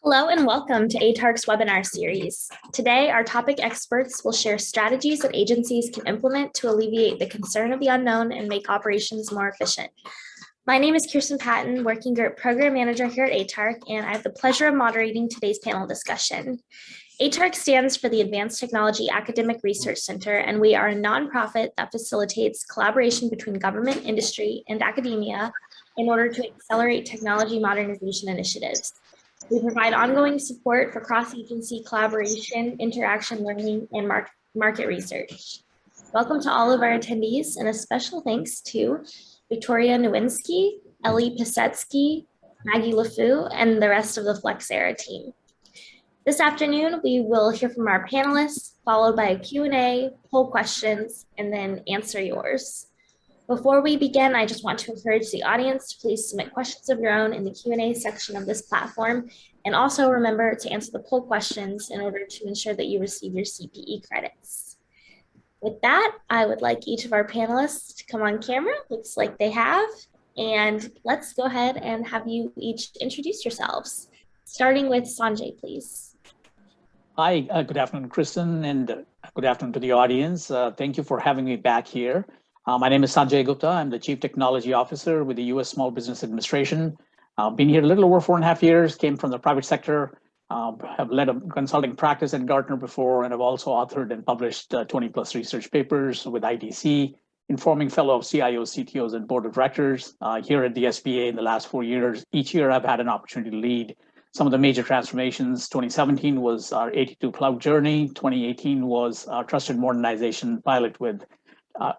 Hello and welcome to ATARC's webinar series. Today, our topic experts will share strategies that agencies can implement to alleviate the concern of the unknown and make operations more efficient. My name is Kirsten Patton, Working Group Program Manager here at ATARC, and I have the pleasure of moderating today's panel discussion. ATARC stands for the Advanced Technology Academic Research Center, and we are a nonprofit that facilitates collaboration between government, industry, and academia in order to accelerate technology modernization initiatives. We provide ongoing support for cross-agency collaboration, interaction learning, and market research. Welcome to all of our attendees, and a special thanks to Victoria Nowinski, Ellie Pisetsky, Maggie LeFou, and the rest of the Flexera team. This afternoon, we will hear from our panelists, followed by a Q&A, poll questions, and then answer yours. Before we begin, I just want to encourage the audience to please submit questions of your own in the Q&A section of this platform, and also remember to answer the poll questions in order to ensure that you receive your CPE credits. With that, I would like each of our panelists to come on camera. Looks like they have, and let's go ahead and have you each introduce yourselves. Starting with Sanjay, please. Hi, good afternoon, Kristen, and good afternoon to the audience. Thank you for having me back here. My name is Sanjay Gupta. I'm the Chief Technology Officer with the U.S. Small Business Administration. Been here a little over 4.5 years, came from the private sector, have led a consulting practice at Gartner before, and have also authored and published 20 plus research papers with IDC, informing fellow of CIOs, CTOs, and board of directors. Here at the SBA in the last 4 years, each year I've had an opportunity to lead some of the major transformations. 2017 was our 82 cloud journey. 2018 was our trusted modernization pilot with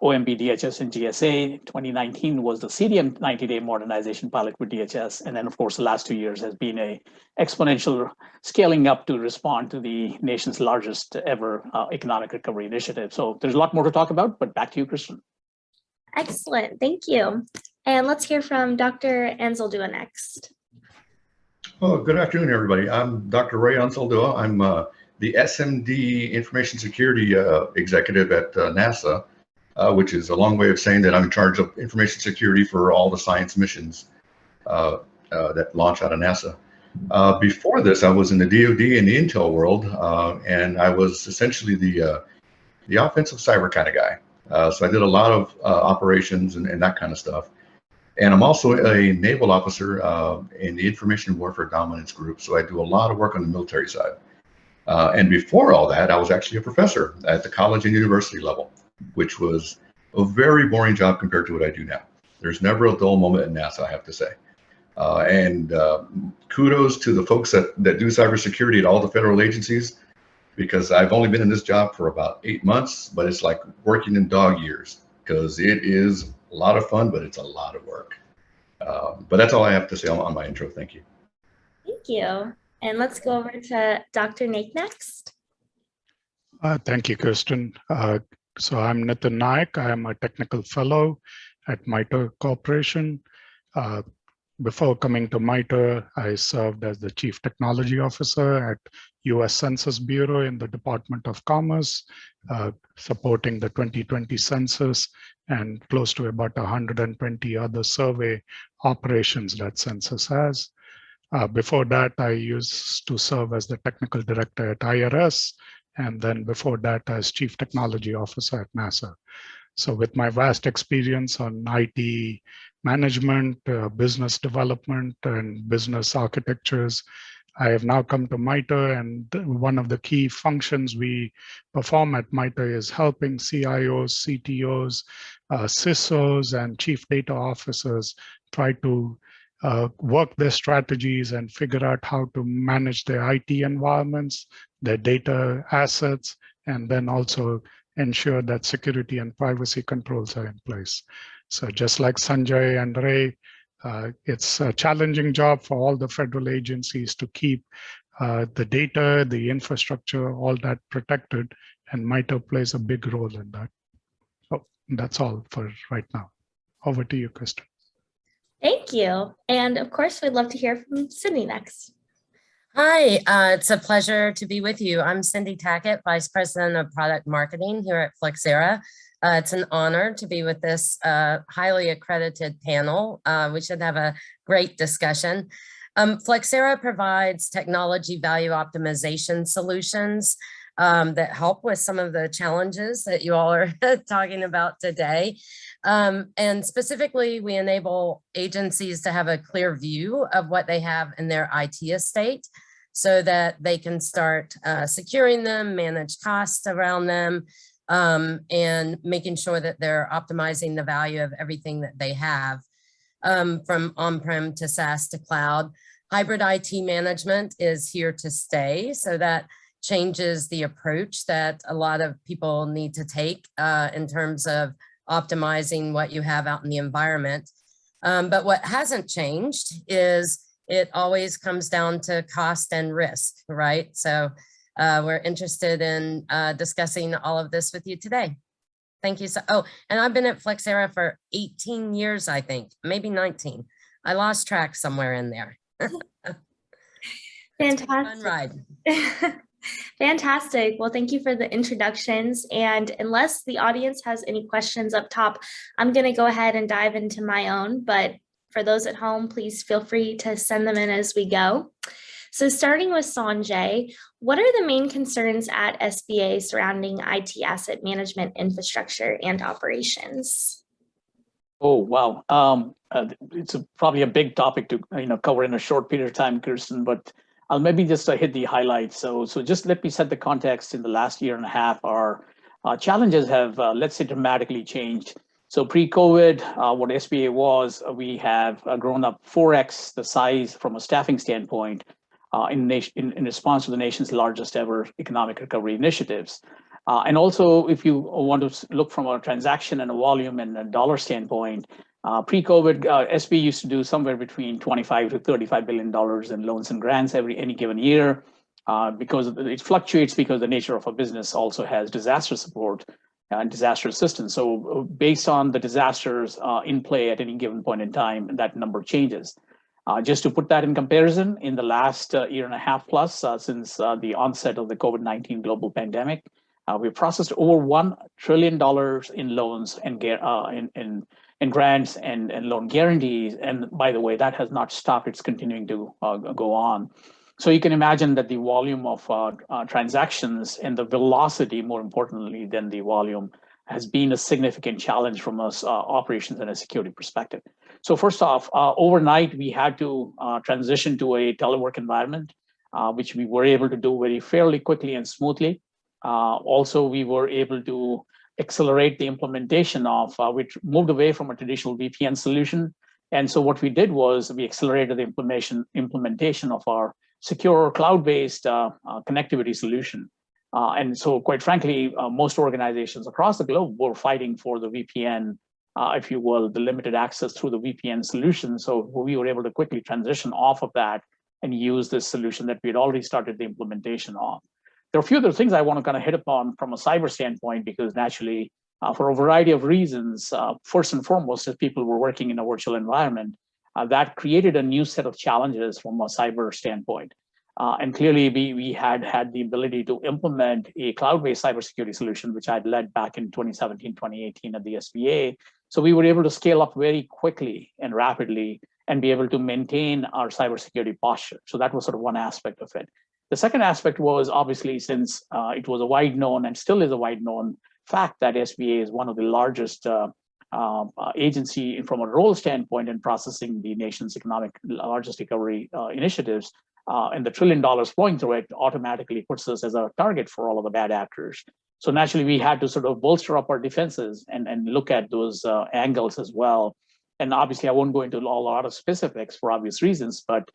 OMB, DHS, and GSA. 2019 was the CDM 90-day modernization pilot with DHS. And then, of course, the last 2 years has been a exponential scaling up to respond to the nation's largest ever economic recovery initiative. So there's a lot more to talk about, but back to you, Kristen. Excellent, thank you. And let's hear from Dr. Anzaldua next. Oh, good afternoon, everybody. I'm Dr. Ray Anzaldua. I'm the SMD Information Security Executive at NASA. Which is a long way of saying that I'm in charge of information security for all the science missions that launch out of NASA. Before this, I was in the DoD and the Intel world, and I was essentially the offensive cyber kind of guy. So I did a lot of operations and that kind of stuff. And I'm also a naval officer in the Information Warfare Dominance Group, so I do a lot of work on the military side. And before all that, I was actually a professor at the college and university level, which was a very boring job compared to what I do now. There's never a dull moment in NASA, I have to say. And kudos to the folks that do cybersecurity at all the federal agencies, because I've only been in this job for about 8 months, but it's like working in dog years, because it is a lot of fun, but it's a lot of work. But that's all I have to say on my intro. Thank you. Thank you. And let's go over to Dr. Naik next. Thank you, Kirsten. So I'm Nitin Naik. I am a technical fellow at MITRE Corporation. Before coming to MITRE, I served as the Chief Technology Officer at U.S. Census Bureau in the Department of Commerce, supporting the 2020 census and close to about 120 other survey operations that census has. Before that, I used to serve as the Technical Director at IRS, and then before that as Chief Technology Officer at NASA. So with my vast experience on IT management, business development, and business architectures, I have now come to MITRE, and one of the key functions we perform at MITRE is helping CIOs, CTOs, CISOs, and Chief Data Officers try to work their strategies and figure out how to manage their IT environments, their data assets, and then also ensure that security and privacy controls are in place. So just like Sanjay and Ray, it's a challenging job for all the federal agencies to keep the data, the infrastructure, all that protected, and MITRE plays a big role in that. So that's all for right now. Over to you, Kristen. Thank you. And of course, we'd love to hear from Cindy next. Hi, it's a pleasure to be with you. I'm Cindy Tackett, Vice President of Product Marketing here at Flexera. It's an honor to be with this highly accredited panel. We should have a great discussion. Flexera provides technology value optimization solutions that help with some of the challenges that you all are talking about today. And specifically, we enable agencies to have a clear view of what they have in their IT estate so that they can start securing them, manage costs around them, and making sure that they're optimizing the value of everything that they have, from on-prem to SaaS to cloud. Hybrid IT management is here to stay, so that changes the approach that a lot of people need to take in terms of optimizing what you have out in the environment. But what hasn't changed is it always comes down to cost and risk, right? So we're interested in discussing all of this with you today. Thank you. Oh, and I've been at Flexera for 18 years, I think, maybe 19. I lost track somewhere in there. Fantastic. Fun ride. Fantastic. Well, thank you for the introductions. And unless the audience has any questions up top, I'm going to go ahead and dive into my own. But for those at home, please feel free to send them in as we go. So starting with Sanjay, what are the main concerns at SBA surrounding IT asset management infrastructure and operations? Oh, wow. It's probably a big topic to cover in a short period of time, Kirsten, but I'll maybe just hit the highlights. So just let me set the context. In the last year and a half, our challenges have, let's say, dramatically changed. So pre-COVID, what SBA was, we have grown up 4x the size from a staffing standpoint in response to the nation's largest ever economic recovery initiatives. And also, if you want to look from a transaction and a volume and a dollar standpoint, pre-COVID, SBA used to do somewhere between $25 to $35 billion in loans and grants any given year, because it fluctuates because the nature of a business also has disaster support and disaster assistance. So based on the disasters in play at any given point in time, that number changes. Just to put that in comparison, in the last year and a half plus, since the onset of the COVID-19 global pandemic, we've processed over $1 trillion in loans and in grants and loan guarantees. And by the way, that has not stopped. It's continuing to go on. So you can imagine that the volume of transactions and the velocity, more importantly than the volume, has been a significant challenge from us operations and a security perspective. So first off, overnight, we had to transition to a telework environment, which we were able to do very fairly quickly and smoothly. Also, we were able to accelerate the implementation of, which moved away from a traditional VPN solution. And so what we did was we accelerated the implementation of our secure cloud-based connectivity solution. And so quite frankly, most organizations across the globe were fighting for the VPN, if you will, the limited access through the VPN solution. So we were able to quickly transition off of that and use this solution that we had already started the implementation of. There are a few other things I want to kind of hit upon from a cyber standpoint, because naturally, for a variety of reasons, first and foremost, as people were working in a virtual environment, that created a new set of challenges from a cyber standpoint. And clearly, we had the ability to implement a cloud-based cybersecurity solution, which I'd led back in 2017, 2018 at the SBA. So we were able to scale up very quickly and rapidly and be able to maintain our cybersecurity posture. So that was sort of one aspect of it. The second aspect was obviously, since it was a wide known and still is a wide known fact that SBA is one of the largest agency from a role standpoint in processing the nation's largest recovery initiatives, and the $1 trillion flowing through it automatically puts us as a target for all of the bad actors. So naturally, we had to sort of bolster up our defenses and look at those angles as well. And obviously, I won't go into a lot of specifics for obvious reasons, but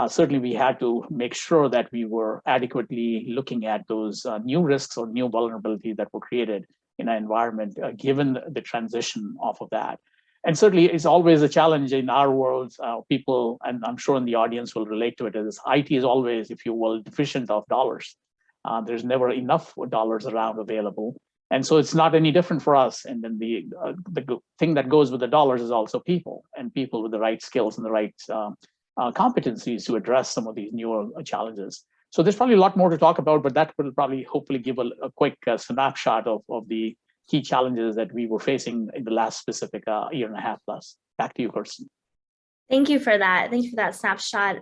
certainly we had to make sure that we were adequately looking at those new risks or new vulnerabilities that were created in our environment, given the transition off of that. And certainly it's always a challenge in our world. People, and I'm sure in the audience will relate to it, is IT is always, if you will, deficient of dollars. There's never enough dollars around available. And so it's not any different for us. And then the thing that goes with the dollars is also people, and people with the right skills and the right competencies to address some of these newer challenges. So there's probably a lot more to talk about, but that will probably hopefully give a quick snapshot of the key challenges that we were facing in the last specific year and a half plus. Back to you, Kirsten. Thank you for that. Thank you for that snapshot.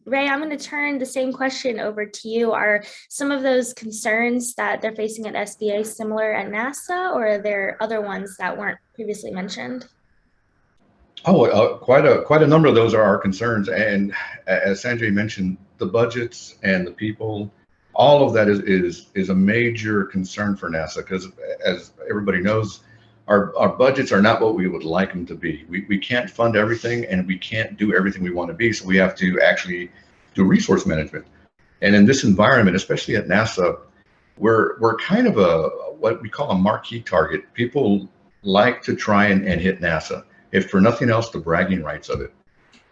Ray, I'm going to turn the same question over to you. Are some of those concerns that they're facing at SBA similar at NASA, or are there other ones that weren't previously mentioned? Oh, quite a number of those are our concerns. And as Sanjay mentioned, the budgets and the people, all of that is a major concern for NASA, because as everybody knows, our budgets are not what we would like them to be. We can't fund everything, and we can't do everything we want to be. So we have to actually do resource management. And in this environment, especially at NASA, we're kind of what we call a marquee target. People like to try and hit NASA, if for nothing else, the bragging rights of it.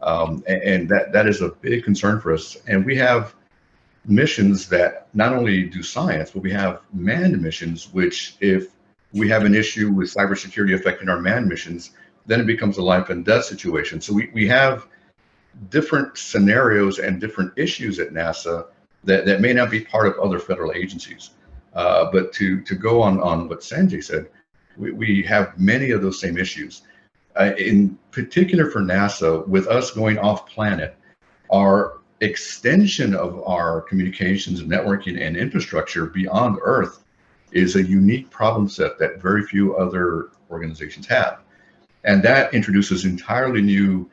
And that is a big concern for us. And we have missions that not only do science, but we have manned missions, which if we have an issue with cybersecurity affecting our manned missions, then it becomes a life and death situation. So we have different scenarios and different issues at NASA that may not be part of other federal agencies. But to go on what Sanjay said, we have many of those same issues. In particular for NASA, with us going off planet, our extension of our communications, networking, and infrastructure beyond Earth is a unique problem set that very few other organizations have. And that introduces entirely new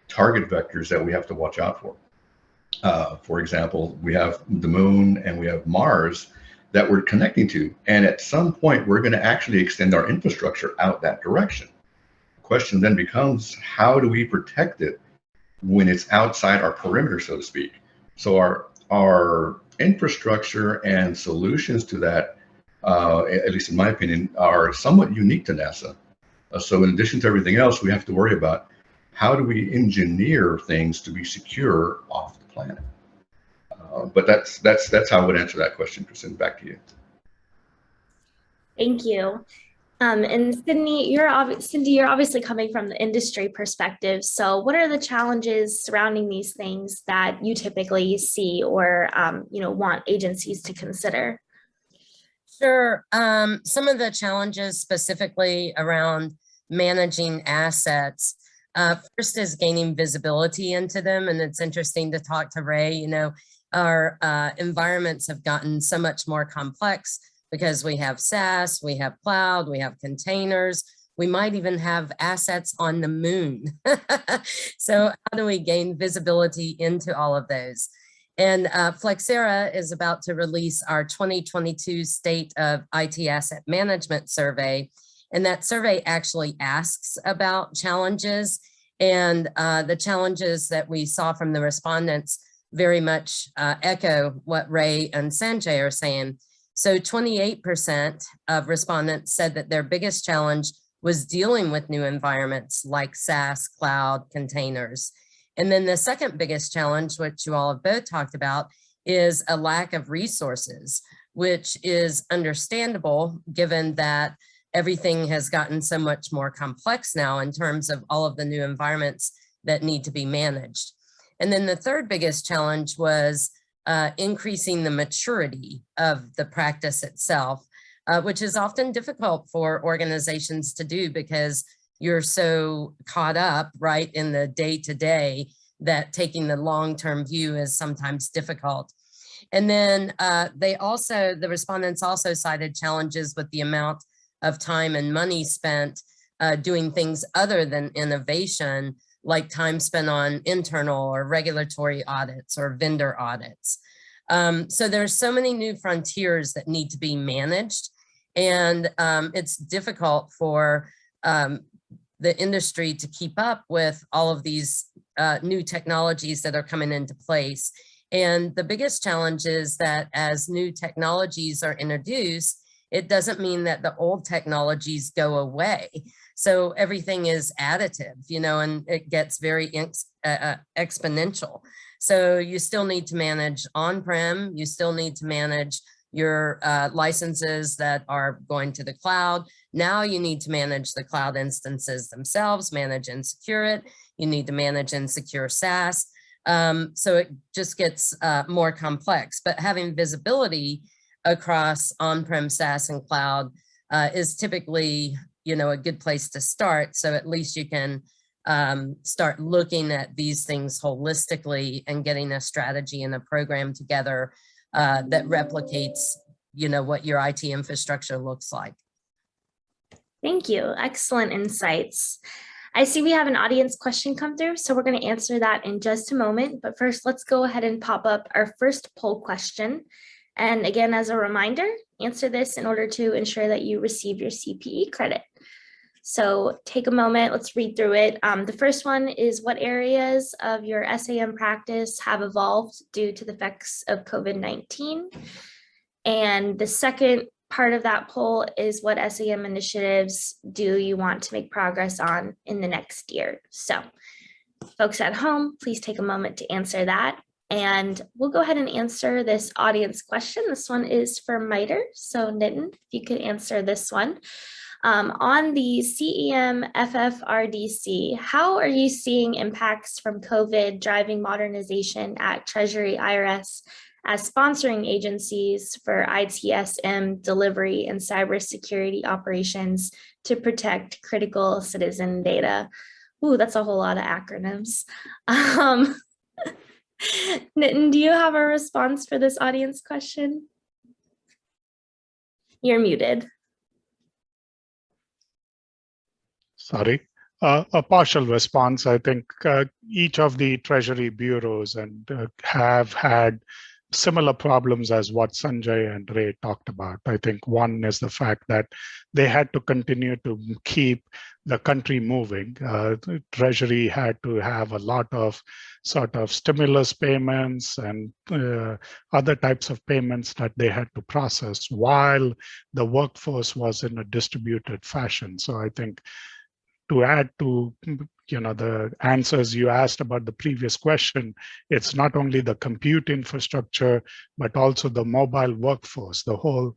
target vectors that we have to watch out for. For example, we have the moon and we have Mars that we're connecting to. And at some point, we're going to actually extend our infrastructure out that direction. The question then becomes, how do we protect it when it's outside our perimeter, so to speak? So our infrastructure and solutions to that, at least in my opinion, are somewhat unique to NASA. So in addition to everything else, we have to worry about how do we engineer things to be secure off the planet. But that's how I would answer that question, Kristen. Back to you. Thank you. And Cindy, you're obviously coming from the industry perspective. So what are the challenges surrounding these things that you typically see or want agencies to consider? Sure. Some of the challenges specifically around managing assets. First is gaining visibility into them. And it's interesting to talk to Ray. Our environments have gotten so much more complex because we have SaaS, we have cloud, we have containers, we might even have assets on the moon. So how do we gain visibility into all of those? And Flexera is about to release our 2022 State of IT Asset Management Survey. And that survey actually asks about challenges, and the challenges that we saw from the respondents very much echo what Ray and Sanjay are saying. So 28% of respondents said that their biggest challenge was dealing with new environments like SaaS, cloud, containers. And then the second biggest challenge, which you all have both talked about, is a lack of resources, which is understandable given that everything has gotten so much more complex now in terms of all of the new environments that need to be managed. And then the third biggest challenge was increasing the maturity of the practice itself, which is often difficult for organizations to do because you're so caught up right in the day-to-day that taking the long-term view is sometimes difficult. And then the respondents also cited challenges with the amount of time and money spent doing things other than innovation, like time spent on internal or regulatory audits or vendor audits. So there's so many new frontiers that need to be managed, and it's difficult for the industry to keep up with all of these new technologies that are coming into place. And the biggest challenge is that as new technologies are introduced, it doesn't mean that the old technologies go away. So everything is additive, and it gets very exponential. So you still need to manage on-prem, you still need to manage your licenses that are going to the cloud. Now you need to manage the cloud instances themselves, manage and secure it. You need to manage and secure SaaS. So it just gets more complex, but having visibility across on-prem, SaaS, and cloud is typically, a good place to start. So at least you can start looking at these things holistically and getting a strategy and a program together that replicates, what your IT infrastructure looks like. Thank you. Excellent insights. I see we have an audience question come through, so we're going to answer that in just a moment. But first, let's go ahead and pop up our first poll question. And again, as a reminder, answer this in order to ensure that you receive your CPE credit. So take a moment, let's read through it. The first one is, what areas of your SAM practice have evolved due to the effects of COVID-19? And the second part of that poll is, what SAM initiatives do you want to make progress on in the next year? So folks at home, please take a moment to answer that. And we'll go ahead and answer this audience question. This one is for MITRE. So Nitin, if you could answer this one. On the CEM FFRDC, how are you seeing impacts from COVID driving modernization at Treasury IRS as sponsoring agencies for ITSM delivery and cybersecurity operations to protect critical citizen data? Ooh, that's a whole lot of acronyms. Nitin, do you have a response for this audience question? You're muted. Sorry. A partial response. I think each of the Treasury bureaus have had similar problems as what Sanjay and Ray talked about. I think one is the fact that they had to continue to keep the country moving. Treasury had to have a lot of sort of stimulus payments and other types of payments that they had to process while the workforce was in a distributed fashion. So I think to add to the answers you asked about the previous question, it's not only the compute infrastructure, but also the mobile workforce. The whole,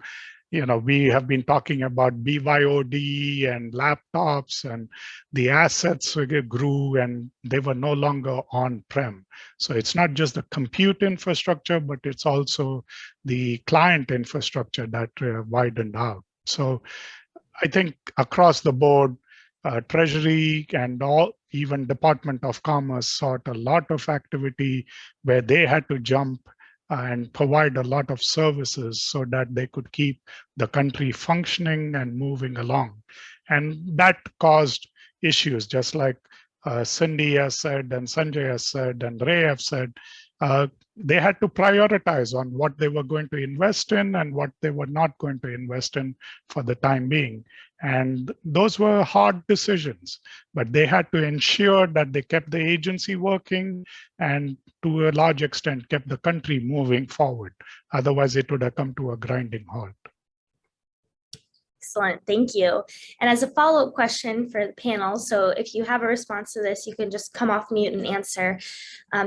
we have been talking about BYOD and laptops, and the assets grew and they were no longer on-prem. So it's not just the compute infrastructure, but it's also the client infrastructure that widened out. So I think across the board, Treasury and even Department of Commerce saw a lot of activity where they had to jump and provide a lot of services so that they could keep the country functioning and moving along. And that caused issues, just like Cindy has said, and Sanjay has said, and Ray have said. They had to prioritize on what they were going to invest in and what they were not going to invest in for the time being. And those were hard decisions, but they had to ensure that they kept the agency working and to a large extent kept the country moving forward. Otherwise, it would have come to a grinding halt. Excellent, thank you. And as a follow-up question for the panel, so if you have a response to this, you can just come off mute and answer.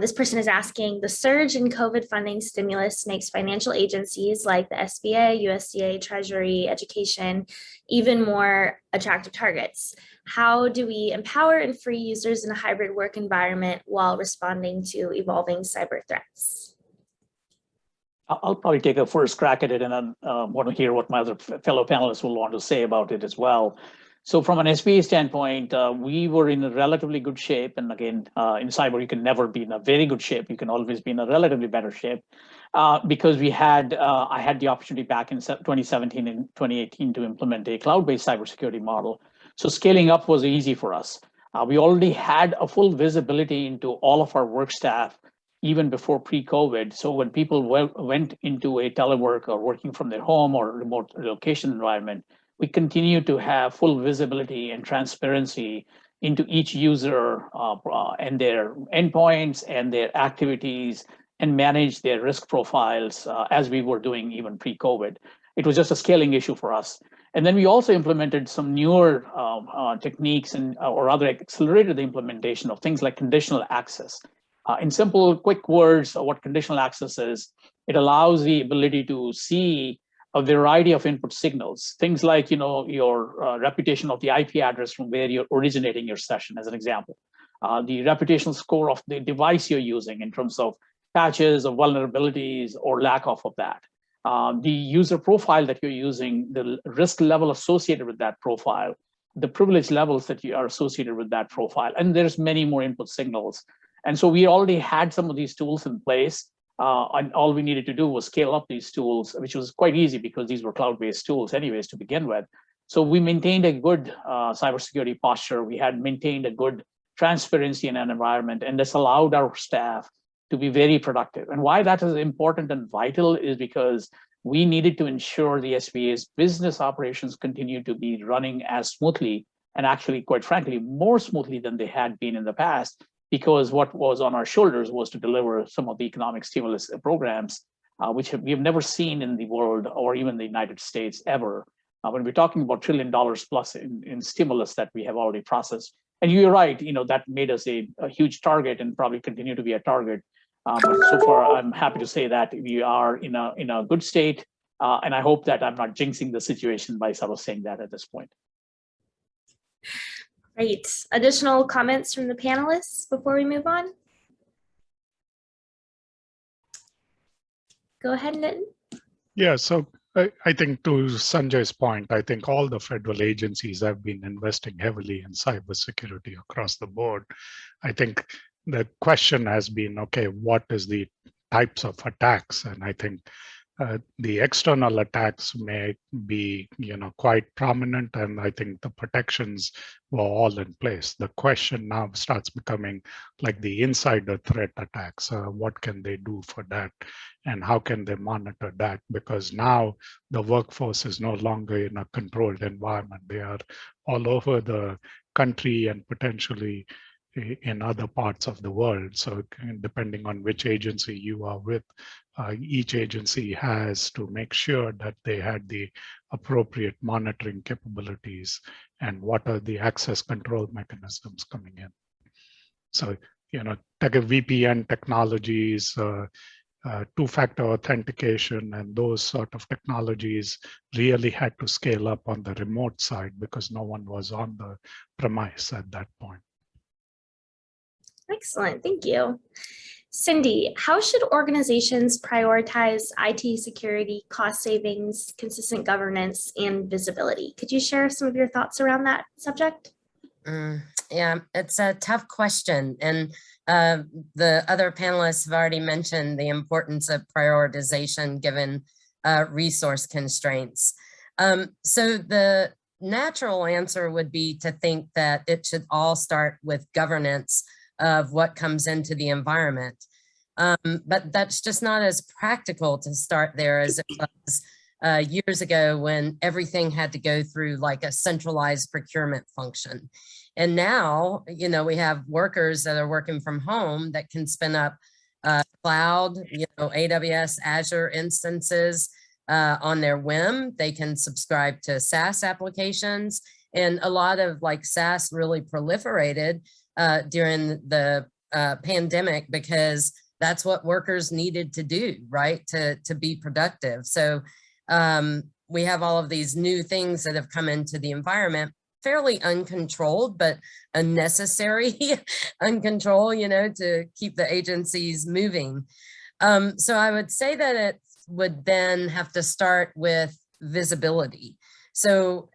This person is asking, the surge in COVID funding stimulus makes financial agencies like the SBA, USDA, Treasury, Education, even more attractive targets. How do we empower and free users in a hybrid work environment while responding to evolving cyber threats? I'll probably take a first crack at it, and then want to hear what my other fellow panelists will want to say about it as well. So from an SBA standpoint, we were in a relatively good shape. And again, in cyber, you can never be in a very good shape. You can always be in a relatively better shape because I had the opportunity back in 2017 and 2018 to implement a cloud-based cybersecurity model. So scaling up was easy for us. We already had a full visibility into all of our work staff even before pre-COVID. So when people went into a telework or working from their home or remote location environment, we continue to have full visibility and transparency into each user and their endpoints and their activities and manage their risk profiles as we were doing even pre-COVID. It was just a scaling issue for us. And then we also implemented some newer techniques or rather accelerated the implementation of things like conditional access. In simple, quick words, what conditional access is, it allows the ability to see a variety of input signals, things like your reputation of the IP address from where you're originating your session, as an example, the reputational score of the device you're using in terms of patches or vulnerabilities or lack of that, the user profile that you're using, the risk level associated with that profile, the privilege levels that are associated with that profile. And there's many more input signals. And so we already had some of these tools in place. And all we needed to do was scale up these tools, which was quite easy because these were cloud-based tools anyways to begin with. So we maintained a good cybersecurity posture. We had maintained a good transparency in an environment, and this allowed our staff to be very productive. And why that is important and vital is because we needed to ensure the SBA's business operations continue to be running as smoothly, and actually, quite frankly, more smoothly than they had been in the past, because what was on our shoulders was to deliver some of the economic stimulus programs, which we've never seen in the world or even the United States ever. When we're talking about $1 trillion plus in stimulus that we have already processed. And you're right, that made us a huge target and probably continue to be a target. But so far, I'm happy to say that we are in a good state. And I hope that I'm not jinxing the situation by sort of saying that at this point. Great. Additional comments from the panelists before we move on? Go ahead, Nitin. Yeah, so I think to Sanjay's point, I think all the federal agencies have been investing heavily in cybersecurity across the board. I think the question has been, okay, what is the types of attacks? And I think the external attacks may be, quite prominent, and I think the protections were all in place. The question now starts becoming like the insider threat attacks. What can they do for that, and how can they monitor that? Because now the workforce is no longer in a controlled environment. They are all over the country and potentially in other parts of the world. So depending on which agency you are with, each agency has to make sure that they had the appropriate monitoring capabilities and what are the access control mechanisms coming in. So, VPN technologies, two-factor authentication, and those sort of technologies really had to scale up on the remote side because no one was on the premise at that point. Excellent, thank you. Cindy, how should organizations prioritize IT security, cost savings, consistent governance, and visibility? Could you share some of your thoughts around that subject? Yeah, it's a tough question. And the other panelists have already mentioned the importance of prioritization given resource constraints. So the natural answer would be to think that it should all start with governance of what comes into the environment. But that's just not as practical to start there as it was years ago when everything had to go through like a centralized procurement function. And now, we have workers that are working from home that can spin up cloud, AWS, Azure instances on their whim. They can subscribe to SaaS applications, and a lot of like SaaS really proliferated during the pandemic because that's what workers needed to do, right, to be productive. So we have all of these new things that have come into the environment, fairly uncontrolled, but a necessary uncontrol, to keep the agencies moving. So I would say that it would then have to start with visibility. So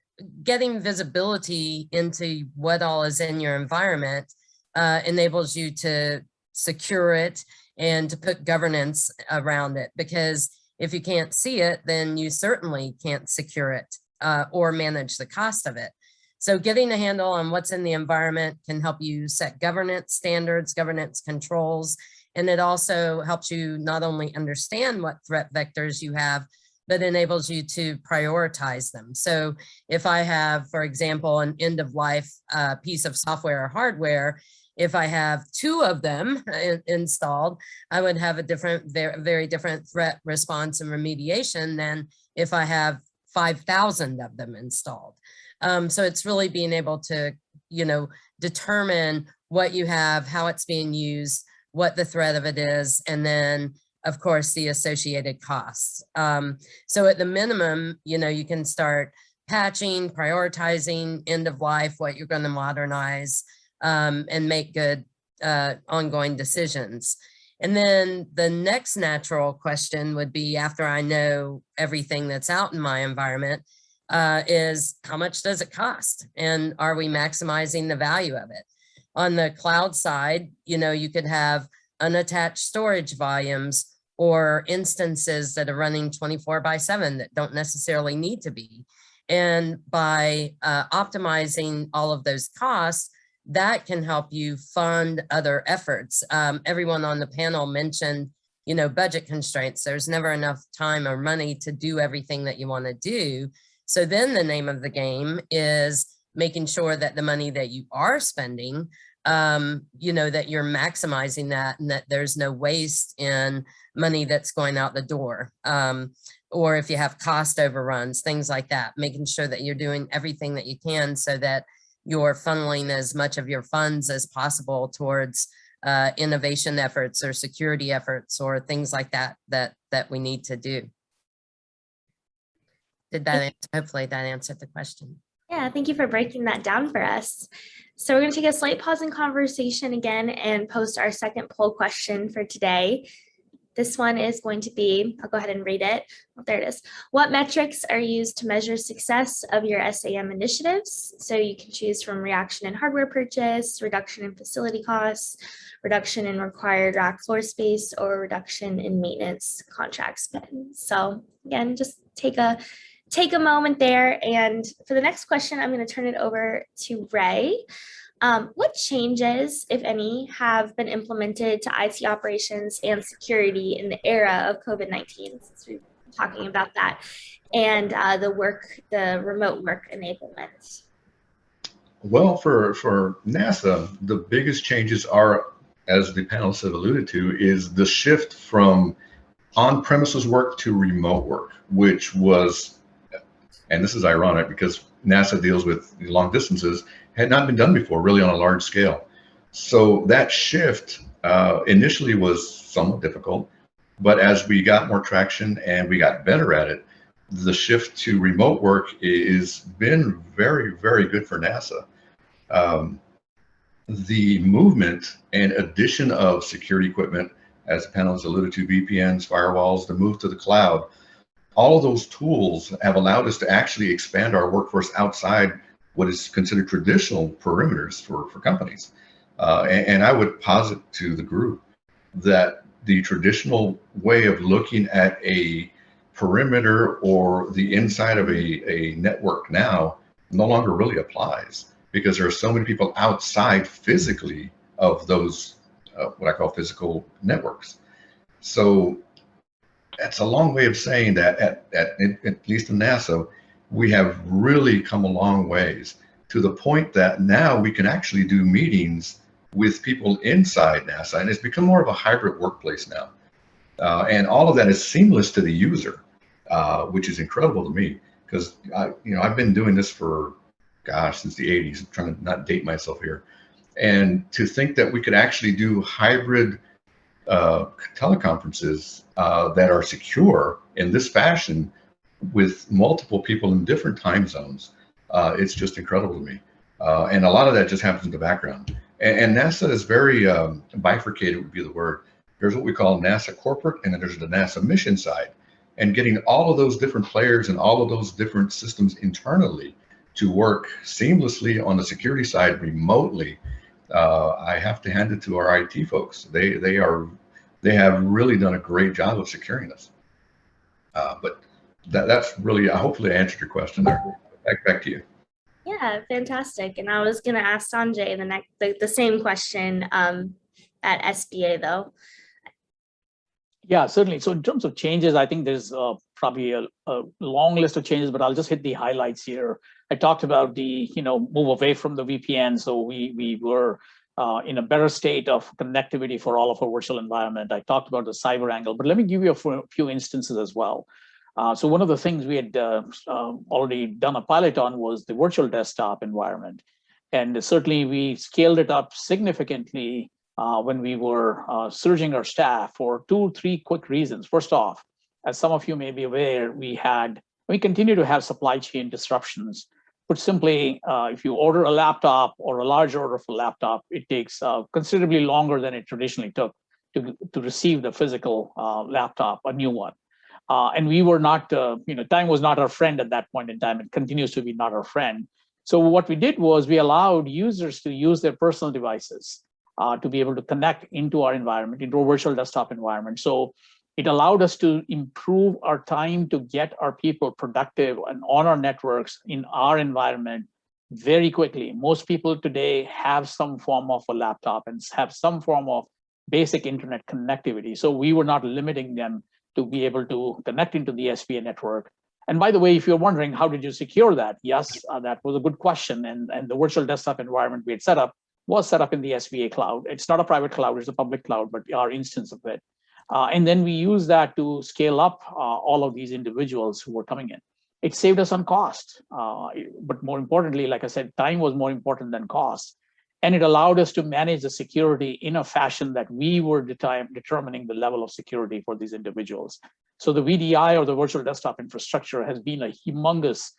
getting visibility into what all is in your environment enables you to secure it and to put governance around it, because if you can't see it, then you certainly can't secure it or manage the cost of it. So getting a handle on what's in the environment can help you set governance standards, governance controls, and it also helps you not only understand what threat vectors you have, but enables you to prioritize them. So if I have, for example, an end-of-life piece of software or hardware, if I have 2 of them installed, I would have a different, very different threat response and remediation than if I have 5,000 of them installed. So it's really being able to, determine what you have, how it's being used, what the threat of it is, and then of course, the associated costs. So at the minimum, you can start patching, prioritizing end of life, what you're going to modernize, and make good ongoing decisions. And then the next natural question would be, after I know everything that's out in my environment, is how much does it cost? And are we maximizing the value of it? On the cloud side, you could have unattached storage volumes or instances that are running 24/7 that don't necessarily need to be. And by optimizing all of those costs, that can help you fund other efforts. Everyone on the panel mentioned, budget constraints. There's never enough time or money to do everything that you want to do. So then the name of the game is making sure that the money that you are spending, that you're maximizing that and that there's no waste in money that's going out the door. Or if you have cost overruns, things like that, making sure that you're doing everything that you can so that you're funneling as much of your funds as possible towards innovation efforts or security efforts or things like that we need to do. Hopefully that answered the question. Yeah, thank you for breaking that down for us. So we're going to take a slight pause in conversation again and post our second poll question for today. This one is going to be, I'll go ahead and read it. Oh, there it is. What metrics are used to measure success of your SAM initiatives? So you can choose from reaction in hardware purchase, reduction in facility costs, reduction in required rack floor space, or reduction in maintenance contract spend. So again, just take a moment there. And for the next question, I'm going to turn it over to Ray. What changes, if any, have been implemented to IT operations and security in the era of COVID-19, since we've been talking about that, and the remote work enablement? Well, for NASA, the biggest changes are, as the panelists have alluded to, is the shift from on-premises work to remote work, which was, and this is ironic because NASA deals with long distances, had not been done before really on a large scale. So that shift initially was somewhat difficult, but as we got more traction and we got better at it, the shift to remote work has been very, very good for NASA. The movement and addition of security equipment, as the panelists alluded to, VPNs, firewalls, the move to the cloud, all of those tools have allowed us to actually expand our workforce outside what is considered traditional perimeters for companies. And I would posit to the group that the traditional way of looking at a perimeter or the inside of a network now no longer really applies, because there are so many people outside physically of those, what I call physical networks. So that's a long way of saying that at least in NASA, we have really come a long ways to the point that now we can actually do meetings with people inside NASA, and it's become more of a hybrid workplace now. And all of that is seamless to the user, which is incredible to me, because I've been doing this for, since the 80s. I'm trying to not date myself here. And to think that we could actually do hybrid teleconferences that are secure in this fashion with multiple people in different time zones, it's just incredible to me. And a lot of that just happens in the background. And NASA is very bifurcated, would be the word. There's what we call NASA corporate, and then there's the NASA mission side. And getting all of those different players and all of those different systems internally to work seamlessly on the security side remotely, I have to hand it to our IT folks. They have really done a great job of securing us. But that's really, hopefully I answered your question there. Back to you. Yeah, fantastic. And I was going to ask Sanjay the same question at SBA though. Yeah, certainly. So in terms of changes, I think there's probably a long list of changes, but I'll just hit the highlights here. I talked about the move away from the VPN, so we were in a better state of connectivity for all of our virtual environment. I talked about the cyber angle, but let me give you a few instances as well. So one of the things we had already done a pilot on was the virtual desktop environment, and certainly we scaled it up significantly when we were surging our staff for 2-3 quick reasons. First off, as some of you may be aware, we continue to have supply chain disruptions. Put simply, if you order a laptop or a large order for a laptop, it takes considerably longer than it traditionally took to receive the physical laptop, a new one. And we were not, time was not our friend at that point in time. It continues to be not our friend. So what we did was we allowed users to use their personal devices to be able to connect into our environment, into a virtual desktop environment. So it allowed us to improve our time to get our people productive and on our networks in our environment very quickly. Most people today have some form of a laptop and have some form of basic internet connectivity. So we were not limiting them to be able to connect into the SBA network. And by the way, if you're wondering, how did you secure that? Yes, that was a good question. And the virtual desktop environment we had set up was set up in the SBA cloud. It's not a private cloud, it's a public cloud, but our instance of it. And then we use that to scale up all of these individuals who were coming in. It saved us on cost, but more importantly, like I said, time was more important than cost. And it allowed us to manage the security in a fashion that we were determining the level of security for these individuals. So the VDI, or the virtual desktop infrastructure, has been a humongous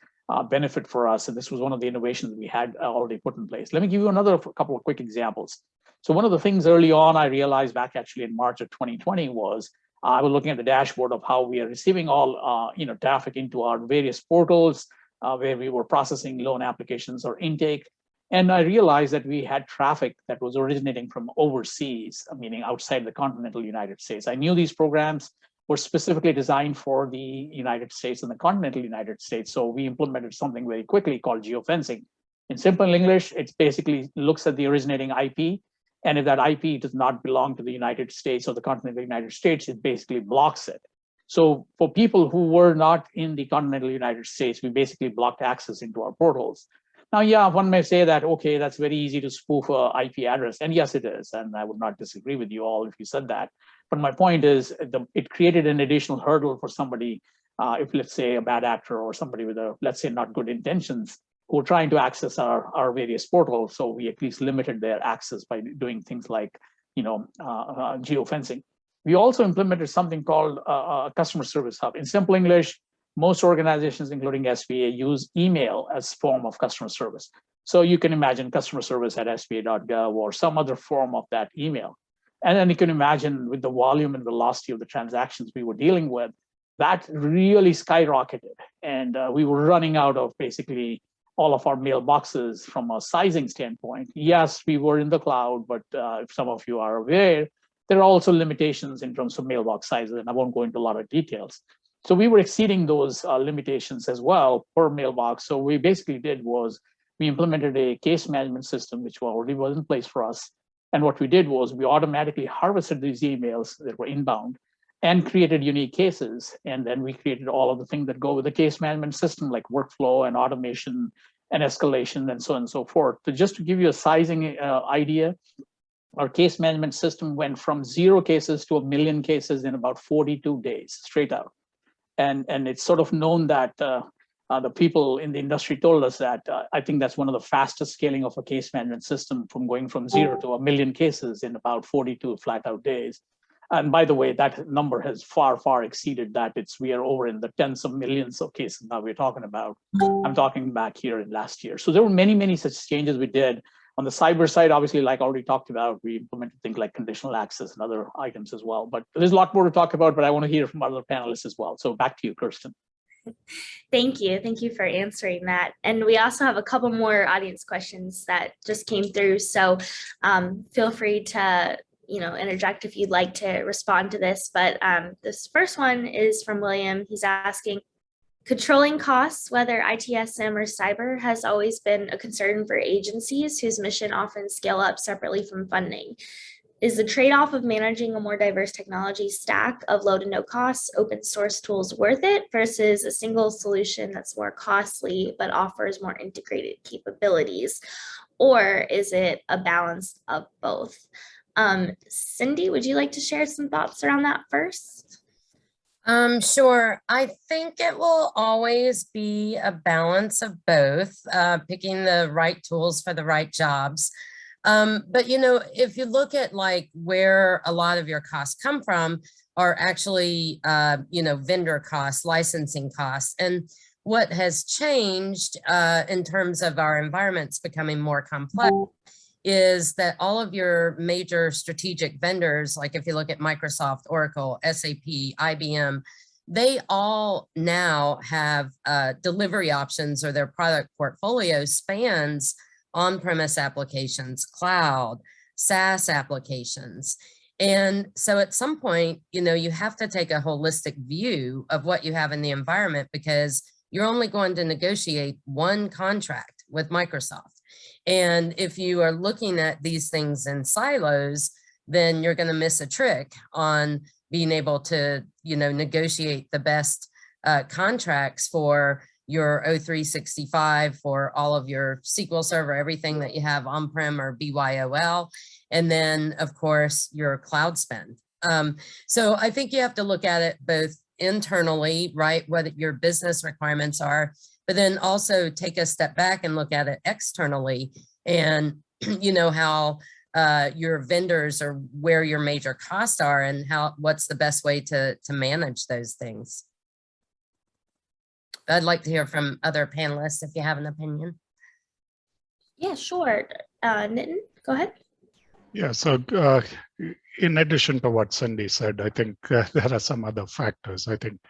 benefit for us. And this was one of the innovations we had already put in place. Let me give you another couple of quick examples. So one of the things early on I realized back actually in March of 2020 was I was looking at the dashboard of how we are receiving all traffic into our various portals where we were processing loan applications or intake. And I realized that we had traffic that was originating from overseas, meaning outside the continental United States. I knew these programs were specifically designed for the United States and the continental United States. So we implemented something very quickly called geofencing. In simple English, it basically looks at the originating IP. And if that IP does not belong to the United States or the continental United States, it basically blocks it. So for people who were not in the continental United States, we basically blocked access into our portals. Now, yeah, one may say that, okay, that's very easy to spoof a IP address. And yes, it is. And I would not disagree with you all if you said that. But my point is it created an additional hurdle for somebody, if let's say a bad actor or somebody with let's say not good intentions, who are trying to access our various portals. So we at least limited their access by doing things like, geofencing. We also implemented something called a customer service hub. In simple English, most organizations, including SBA, use email as form of customer service. So you can imagine customer service at sba.gov or some other form of that email. And then you can imagine with the volume and velocity of the transactions we were dealing with, that really skyrocketed. And we were running out of basically all of our mailboxes from a sizing standpoint. Yes, we were in the cloud, but if some of you are aware, there are also limitations in terms of mailbox sizes, and I won't go into a lot of details. So we were exceeding those limitations as well per mailbox. So we basically did was we implemented a case management system, which already was in place for us. And what we did was we automatically harvested these emails that were inbound and created unique cases. And then we created all of the things that go with the case management system, like workflow and automation and escalation and so on and so forth. So just to give you a sizing idea, our case management system went from 0 cases to 1 million cases in about 42 days, straight out. And it's sort of known that the people in the industry told us that I think that's one of the fastest scaling of a case management system, from going from 0 to 1 million cases in about 42 flat out days. And by the way, that number has far, far exceeded that. We are over in the tens of millions of cases now we're talking about. I'm talking back here in last year. So there were many, many such changes we did. On the cyber side, obviously, like I already talked about, we implemented things like conditional access and other items as well. But there's a lot more to talk about, but I want to hear from other panelists as well. So back to you, Kirsten. Thank you. Thank you for answering that. And we also have a couple more audience questions that just came through. So feel free to interject if you'd like to respond to this. But this first one is from William. He's asking, controlling costs, whether ITSM or cyber, has always been a concern for agencies whose mission often scale up separately from funding. Is the trade-off of managing a more diverse technology stack of low to no costs open source tools worth it versus a single solution that's more costly but offers more integrated capabilities? Or is it a balance of both? Cindy, would you like to share some thoughts around that first? Sure. I think it will always be a balance of both, picking the right tools for the right jobs. But, if you look at like where a lot of your costs come from are actually, vendor costs, licensing costs. And what has changed in terms of our environments becoming more complex is that all of your major strategic vendors, like if you look at Microsoft, Oracle, SAP, IBM, they all now have delivery options, or their product portfolio spans on-premise applications, cloud, SaaS applications. And so at some point, you have to take a holistic view of what you have in the environment, because you're only going to negotiate one contract with Microsoft. And if you are looking at these things in silos, then you're going to miss a trick on being able to, negotiate the best contracts for your O365, for all of your SQL Server, everything that you have on-prem or BYOL, and then of course your cloud spend. So I think you have to look at it both internally, right, what your business requirements are, but then also take a step back and look at it externally, and how your vendors, or where your major costs are, and what's the best way to manage those things. I'd like to hear from other panelists if you have an opinion. Yeah, sure. Nitin, go ahead. Yeah, so in addition to what Cindy said, I think there are some other factors. I think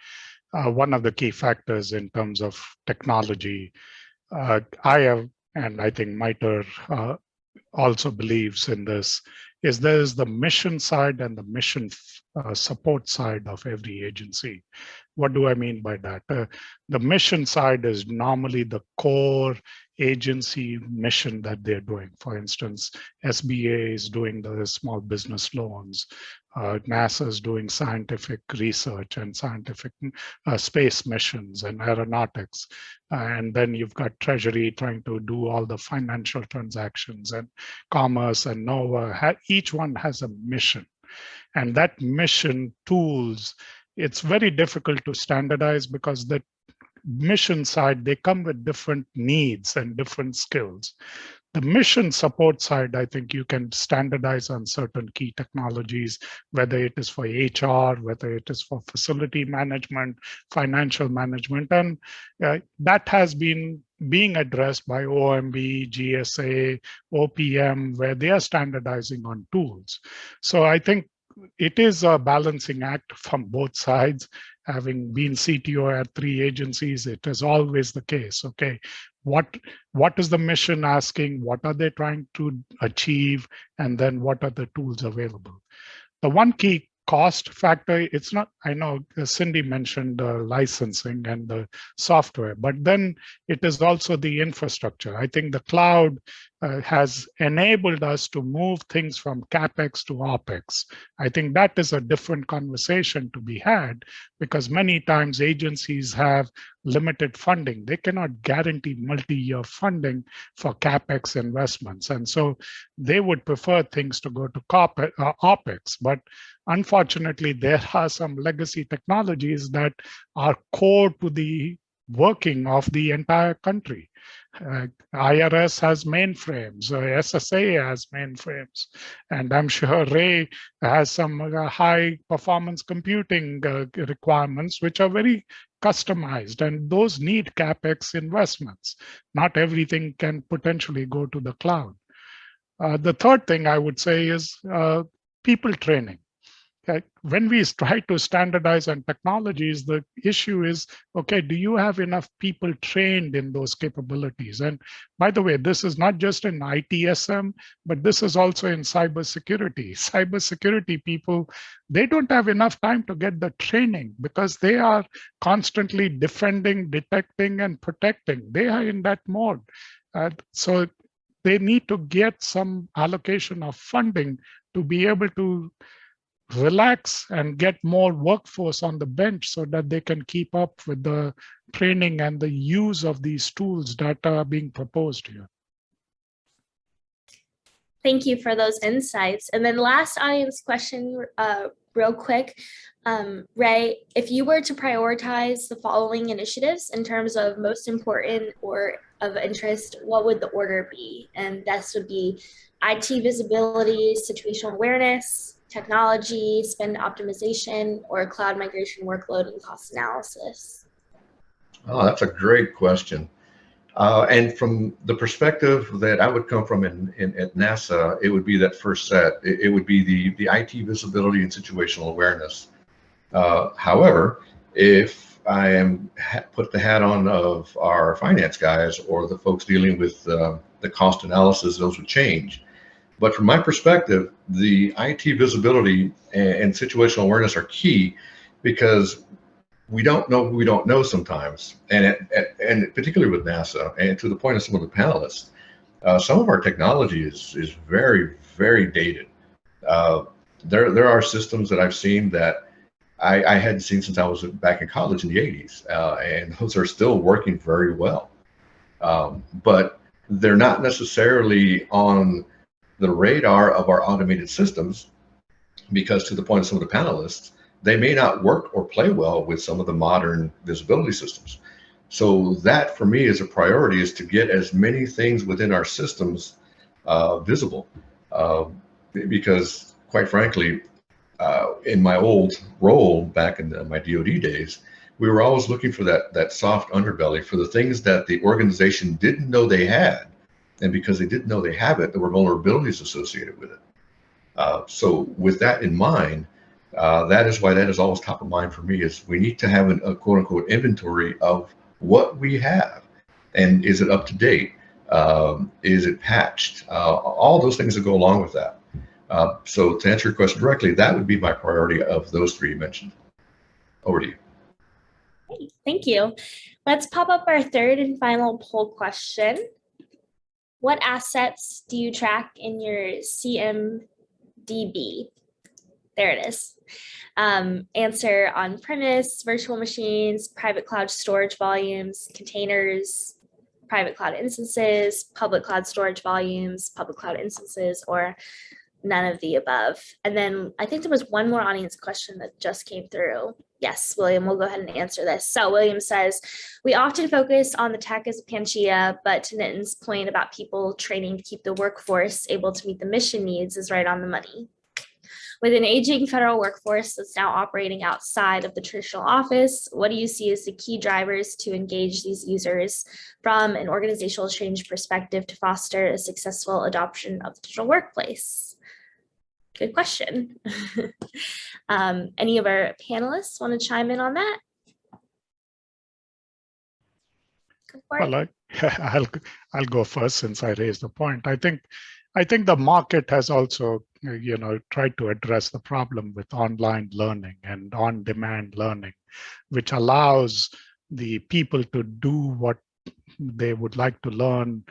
one of the key factors in terms of technology, I have, and I think MITRE also believes in this, is there's the mission side and the mission support side of every agency. What do I mean by that? The mission side is normally the core agency mission that they're doing. For instance, SBA is doing the small business loans. NASA is doing scientific research and scientific space missions and aeronautics. And then you've got Treasury trying to do all the financial transactions, and Commerce and NOAA. Each one has a mission. And that mission tools, it's very difficult to standardize, because the mission side, they come with different needs and different skills. The mission support side, I think you can standardize on certain key technologies, whether it is for HR, whether it is for facility management, financial management, and that has been being addressed by OMB, GSA, OPM, where they are standardizing on tools. So I think it is a balancing act from both sides. Having been CTO at 3 agencies, it is always the case. Okay, what is the mission asking? What are they trying to achieve? And then what are the tools available? The one key cost factor, it's not, I know Cindy mentioned licensing and the software, but then it is also the infrastructure. I think the cloud has enabled us to move things from CapEx to OpEx. I think that is a different conversation to be had, because many times agencies have limited funding. They cannot guarantee multi-year funding for CapEx investments. And so they would prefer things to go to OpEx. But unfortunately, there are some legacy technologies that are core to the working of the entire country. IRS has mainframes, SSA has mainframes, and I'm sure Ray has some high performance computing requirements, which are very customized, and those need CapEx investments. Not everything can potentially go to the cloud. The third thing I would say is people training. Okay. When we try to standardize on technologies, the issue is, okay, do you have enough people trained in those capabilities? And by the way, this is not just in ITSM, but this is also in cybersecurity. Cybersecurity people, they don't have enough time to get the training, because they are constantly defending, detecting, and protecting. They are in that mode. So they need to get some allocation of funding to be able to relax and get more workforce on the bench, so that they can keep up with the training and the use of these tools that are being proposed here. Thank you for those insights. And then last audience question, real quick. Ray, if you were to prioritize the following initiatives in terms of most important or of interest, what would the order be? And this would be IT visibility, situational awareness, technology, spend optimization, or cloud migration workload and cost analysis? Oh, that's a great question. And from the perspective that I would come from at NASA, it would be that first set. It would be the IT visibility and situational awareness. However, if I am put the hat on of our finance guys or the folks dealing with the cost analysis, those would change. But from my perspective, the IT visibility and situational awareness are key, because we don't know what we don't know sometimes, and particularly with NASA, and to the point of some of the panelists, some of our technology is very, very dated. There are systems that I've seen that I hadn't seen since I was back in college in the 80s, and those are still working very well. But they're not necessarily on the radar of our automated systems, because to the point of some of the panelists, they may not work or play well with some of the modern visibility systems. So that for me is a priority, is to get as many things within our systems visible, because quite frankly, in my old role back in my DoD days, we were always looking for that soft underbelly, for the things that the organization didn't know they had, and because they didn't know they have it, there were vulnerabilities associated with it. So with that in mind, that is why that is always top of mind for me, is we need to have a quote unquote inventory of what we have, and is it up to date? Is it patched? All those things that go along with that. So to answer your question directly, that would be my priority of those three you mentioned. Over to you. Great, thank you. Let's pop up our third and final poll question. What assets do you track in your CMDB? There it is. Answer: on-premise, virtual machines, private cloud storage volumes, containers, private cloud instances, public cloud storage volumes, public cloud instances, or none of the above. And then I think there was one more audience question that just came through. Yes, William, we'll go ahead and answer this. So William says, we often focus on the tech as a panacea, but to Nitin's point about people training to keep the workforce able to meet the mission needs is right on the money. With an aging federal workforce that's now operating outside of the traditional office, what do you see as the key drivers to engage these users from an organizational change perspective to foster a successful adoption of the digital workplace? Good question. Any of our panelists want to chime in on that? Go for it. Well, I'll go first since I raised the point. I think the market has also, tried to address the problem with online learning and on-demand learning, which allows the people to do what they would like to learn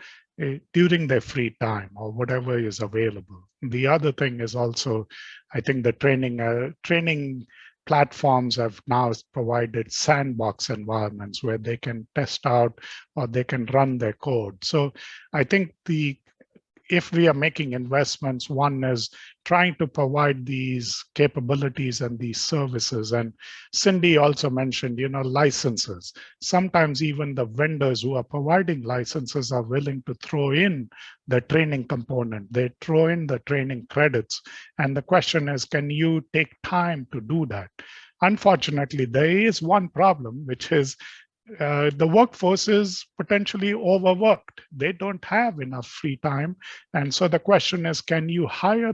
during their free time or whatever is available. The other thing is also, I think the training platforms have now provided sandbox environments where they can test out or they can run their code. So I think if we are making investments, one is trying to provide these capabilities and these services. And Cindy also mentioned, licenses. Sometimes even the vendors who are providing licenses are willing to throw in the training component. They throw in the training credits. And the question is, can you take time to do that? Unfortunately, there is one problem, which is the workforce is potentially overworked. They don't have enough free time. And so the question is, can you hire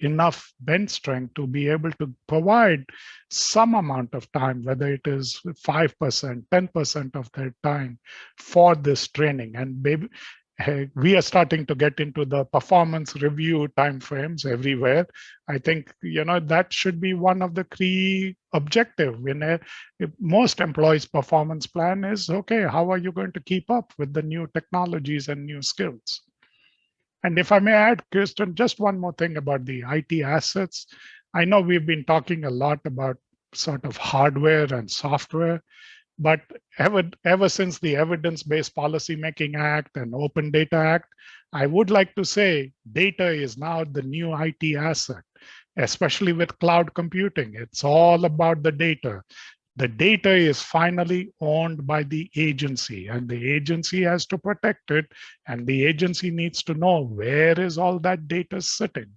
enough bench strength to be able to provide some amount of time, whether it is 5%, 10% of their time for this training? And we are starting to get into the performance review timeframes everywhere. I think, that should be one of the key objectives. Most employees' performance plan is, okay, how are you going to keep up with the new technologies and new skills? And if I may add, Kirsten, just one more thing about the IT assets. I know we've been talking a lot about sort of hardware and software, but ever since the Evidence-Based Policymaking Act and Open Data Act, I would like to say data is now the new IT asset, especially with cloud computing. It's all about the data. The data is finally owned by the agency, and the agency has to protect it, and the agency needs to know where is all that data sitting.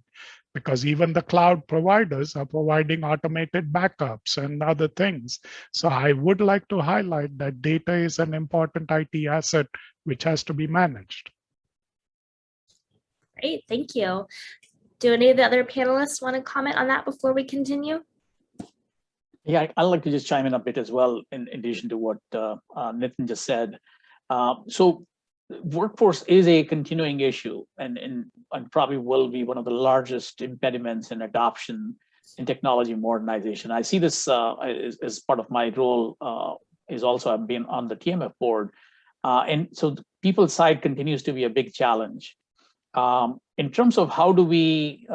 Because even the cloud providers are providing automated backups and other things. So I would like to highlight that data is an important IT asset which has to be managed. Great, thank you. Do any of the other panelists want to comment on that before we continue? Yeah, I'd like to just chime in a bit as well, in addition to what Nitin just said. So workforce is a continuing issue and probably will be one of the largest impediments in adoption in technology modernization. I see this as part of my role is also I've been on the TMF board. And so the people side continues to be a big challenge. In terms of how do we,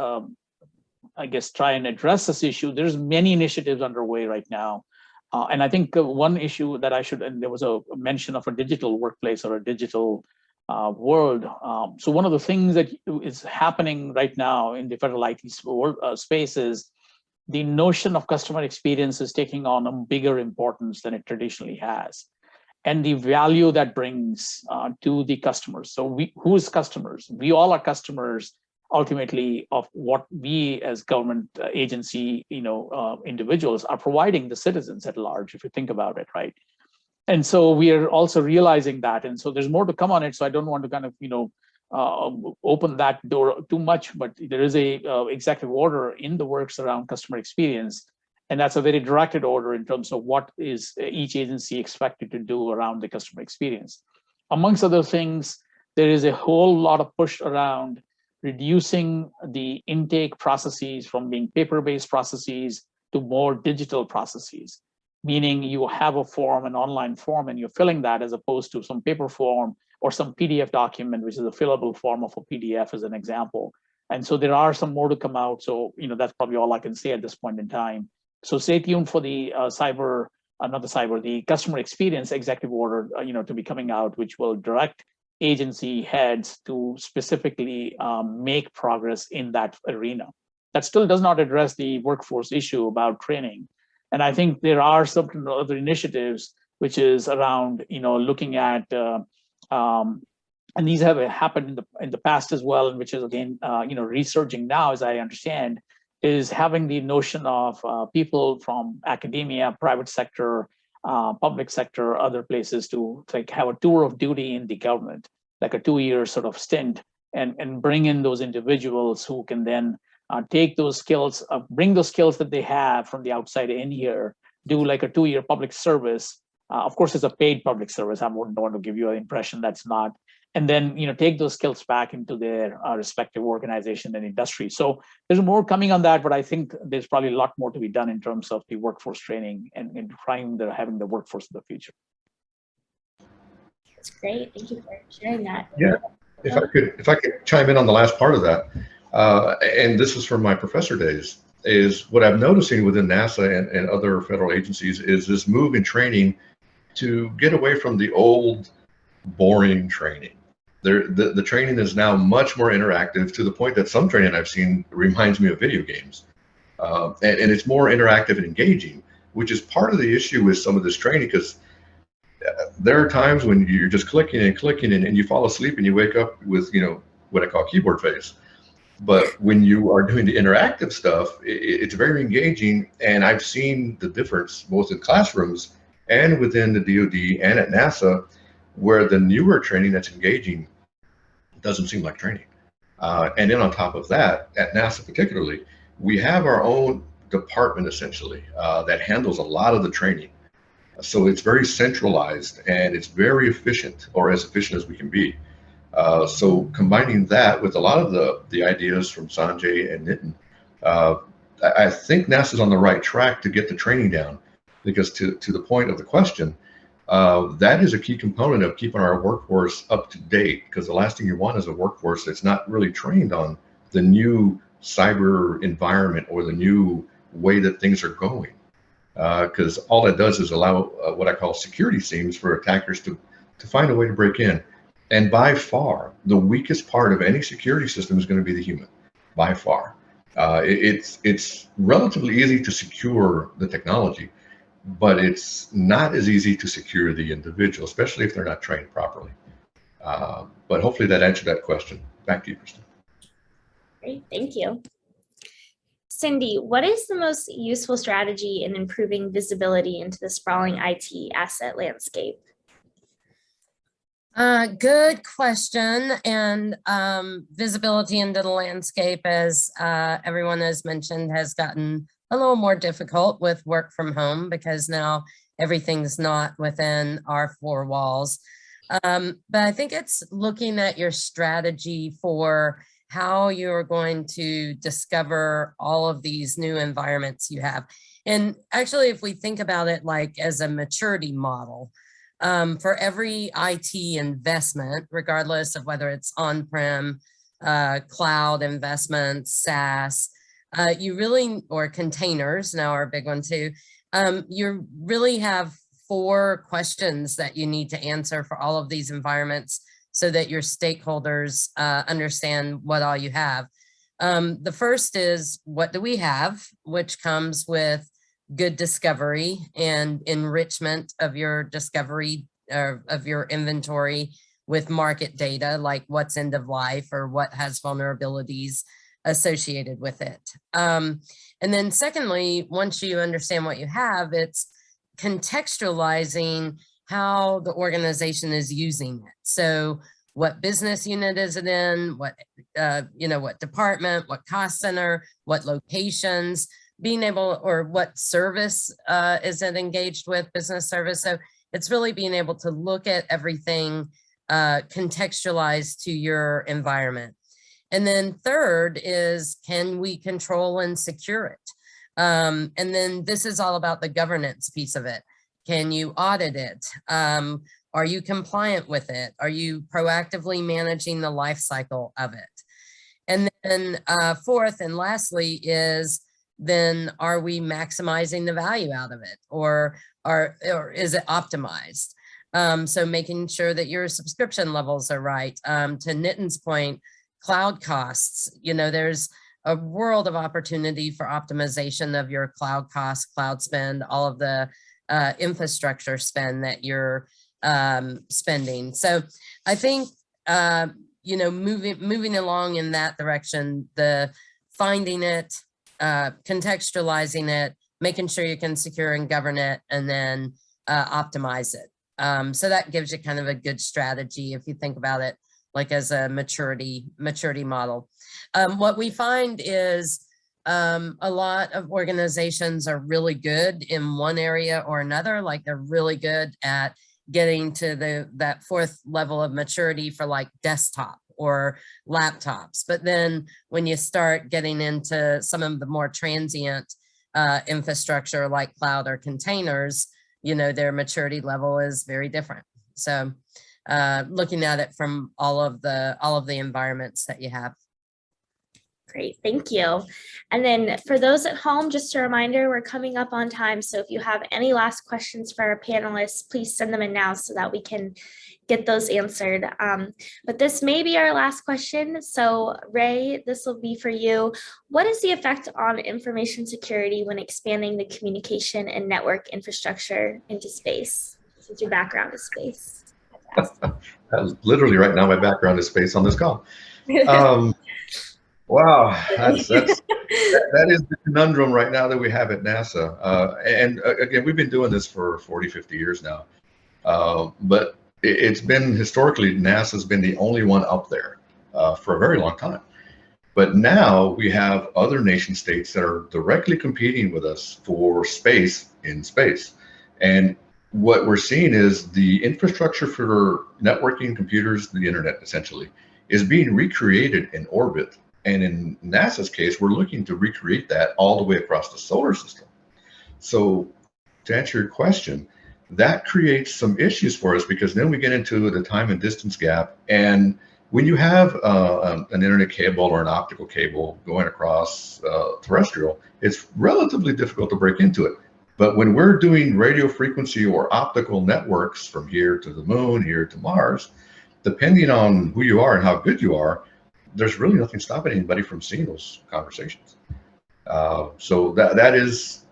I guess, try and address this issue, there's many initiatives underway right now. And I think one issue that and there was a mention of a digital workplace or a digital world. So one of the things that is happening right now in the federal IT space is the notion of customer experience is taking on a bigger importance than it traditionally has. And the value that brings to the customers. So who's customers? We all are customers ultimately of what we as government agency, individuals are providing the citizens at large, if you think about it, right? And so we are also realizing that. And so there's more to come on it. So I don't want to kind of, open that door too much, but there is a executive order in the works around customer experience. And that's a very directed order in terms of what is each agency expected to do around the customer experience. Amongst other things, there is a whole lot of push around reducing the intake processes from being paper-based processes to more digital processes, meaning you have a form, an online form, and you're filling that as opposed to some paper form or some PDF document, which is a fillable form of a PDF as an example. And so there are some more to come out. So, that's probably all I can say at this point in time. So stay tuned for the the customer experience executive order, to be coming out, which will direct agency heads to specifically make progress in that arena. That still does not address the workforce issue about training. And I think there are some other initiatives, which is around, looking at, and these have happened in the past as well, which is again, resurging now, as I understand, is having the notion of people from academia, private sector, public sector, other places to have a tour of duty in the government, like a 2-year sort of stint, and bring in those individuals who can then take those skills, bring those skills that they have from the outside in here, do like a 2-year public service. Of course, it's a paid public service. I wouldn't want to give you an impression that's not. And then, take those skills back into their respective organization and industry. So there's more coming on that, but I think there's probably a lot more to be done in terms of the workforce training and having the workforce of the future. That's great. Thank you for sharing that. Yeah, if I could chime in on the last part of that, and this is from my professor days, is what I'm noticing within NASA and other federal agencies is this move in training to get away from the old boring training. The training is now much more interactive, to the point that some training I've seen reminds me of video games. And it's more interactive and engaging, which is part of the issue with some of this training, because there are times when you're just clicking and clicking and you fall asleep and you wake up with, what I call keyboard face. But when you are doing the interactive stuff, it's very engaging. And I've seen the difference both in classrooms and within the DoD and at NASA, where the newer training that's engaging doesn't seem like training. And then on top of that, at NASA particularly, we have our own department essentially that handles a lot of the training. So it's very centralized and it's very efficient, or as efficient as we can be. So combining that with a lot of the ideas from Sanjay and Nitin, I think NASA's on the right track to get the training down, because to the point of the question, that is a key component of keeping our workforce up to date, because the last thing you want is a workforce that's not really trained on the new cyber environment or the new way that things are going. Because all that does is allow what I call security seams for attackers to find a way to break in. And by far, the weakest part of any security system is going to be the human, by far. It's relatively easy to secure the technology, but it's not as easy to secure the individual, especially if they're not trained properly. But hopefully that answered that question. Back to you, Kristen. Great, thank you. Cindy, what is the most useful strategy in improving visibility into the sprawling IT asset landscape? Good question. And visibility into the landscape, as everyone has mentioned, has gotten a little more difficult with work from home because now everything's not within our four walls. But I think it's looking at your strategy for how you're going to discover all of these new environments you have. And actually, if we think about it like as a maturity model, for every IT investment, regardless of whether it's on-prem, cloud investments, SaaS, you really, or containers now are a big one too, you really have 4 questions that you need to answer for all of these environments so that your stakeholders understand what all you have. The first is, what do we have, which comes with good discovery and enrichment of your discovery of your inventory with market data, like what's end of life or what has vulnerabilities associated with it. And then secondly, once you understand what you have, it's contextualizing how the organization is using it. So what business unit is it in? What, what department, what cost center, what locations, being able, or what service is it engaged with, business service. So it's really being able to look at everything contextualized to your environment. And then third is, can we control and secure it? And then this is all about the governance piece of it. Can you audit it? Are you compliant with it? Are you proactively managing the life cycle of it? And then fourth and lastly is, then are we maximizing the value out of it, or is it optimized? So making sure that your subscription levels are right. To Nitin's point, cloud costs, there's a world of opportunity for optimization of your cloud costs, cloud spend, all of the infrastructure spend that you're spending. So I think, moving along in that direction, the finding it, contextualizing it, making sure you can secure and govern it, and then optimize it. So that gives you kind of a good strategy if you think about it like as a maturity model. What we find is a lot of organizations are really good in one area or another, like they're really good at getting to that 4th level of maturity for like desktop or laptops. But then when you start getting into some of the more transient infrastructure like cloud or containers, their maturity level is very different. So looking at it from all of the environments that you have. Great, thank you. And then for those at home, just a reminder, we're coming up on time. So if you have any last questions for our panelists, please send them in now so that we can get those answered. But this may be our last question. So Ray, this will be for you. What is the effect on information security when expanding the communication and network infrastructure into space, since your background is space? Literally right now, my background is space on this call. Wow, that is the conundrum right now that we have at NASA. And again, we've been doing this for 40, 50 years now. But it's been historically, NASA's been the only one up there for a very long time. But now we have other nation states that are directly competing with us for space in space. And what we're seeing is the infrastructure for networking, computers, the internet essentially, is being recreated in orbit. And in NASA's case, we're looking to recreate that all the way across the solar system. So to answer your question, that creates some issues for us, because then we get into the time and distance gap. And when you have an internet cable or an optical cable going across terrestrial, it's relatively difficult to break into it. But when we're doing radio frequency or optical networks from here to the moon, here to Mars, depending on who you are and how good you are, there's really nothing stopping anybody from seeing those conversations. So that is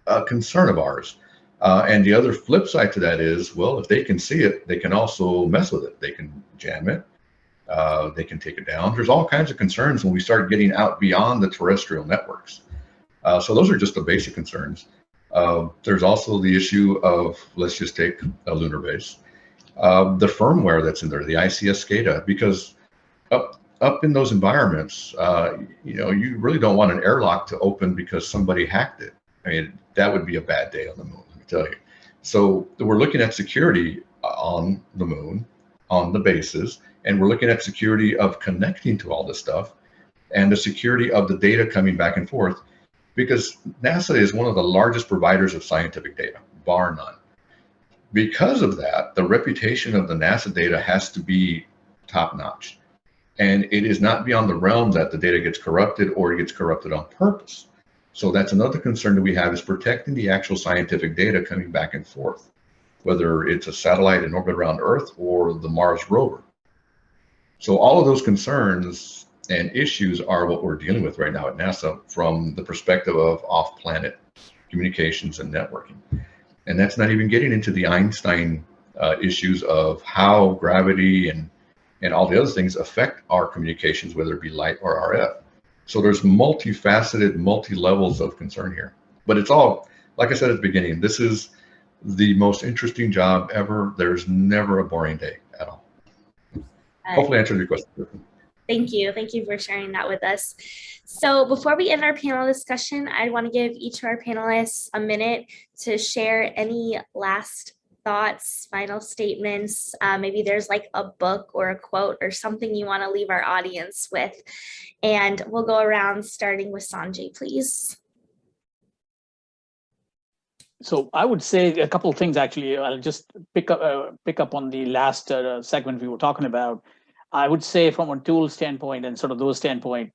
a concern of ours. And the other flip side to that is, well, if they can see it, they can also mess with it. They can jam it. They can take it down. There's all kinds of concerns when we start getting out beyond the terrestrial networks. So those are just the basic concerns. There's also the issue of, let's just take a lunar base, the firmware that's in there, the ICS SCADA, because up in those environments, you really don't want an airlock to open because somebody hacked it. I mean, that would be a bad day on the moon, let me tell you. So we're looking at security on the moon, on the bases, and we're looking at security of connecting to all this stuff and the security of the data coming back and forth, because NASA is one of the largest providers of scientific data, bar none. Because of that, the reputation of the NASA data has to be top notch. And it is not beyond the realm that the data gets corrupted or it gets corrupted on purpose. So that's another concern that we have, is protecting the actual scientific data coming back and forth, whether it's a satellite in orbit around Earth or the Mars rover. So all of those concerns and issues are what we're dealing with right now at NASA from the perspective of off-planet communications and networking. And that's not even getting into the Einstein issues of how gravity and all the other things affect our communications, whether it be light or RF. So there's multifaceted, multi-levels of concern here. But it's all, like I said at the beginning, this is the most interesting job ever. There's never a boring day at all. Hopefully I answered your question. Thank you. Thank you for sharing that with us. So before we end our panel discussion, I want to give each of our panelists a minute to share any last thoughts, final statements. Maybe there's like a book or a quote or something you want to leave our audience with. And we'll go around starting with Sanjay, please. So I would say a couple of things, actually. I'll just pick up on the last segment we were talking about. I would say from a tool standpoint and sort of those standpoint,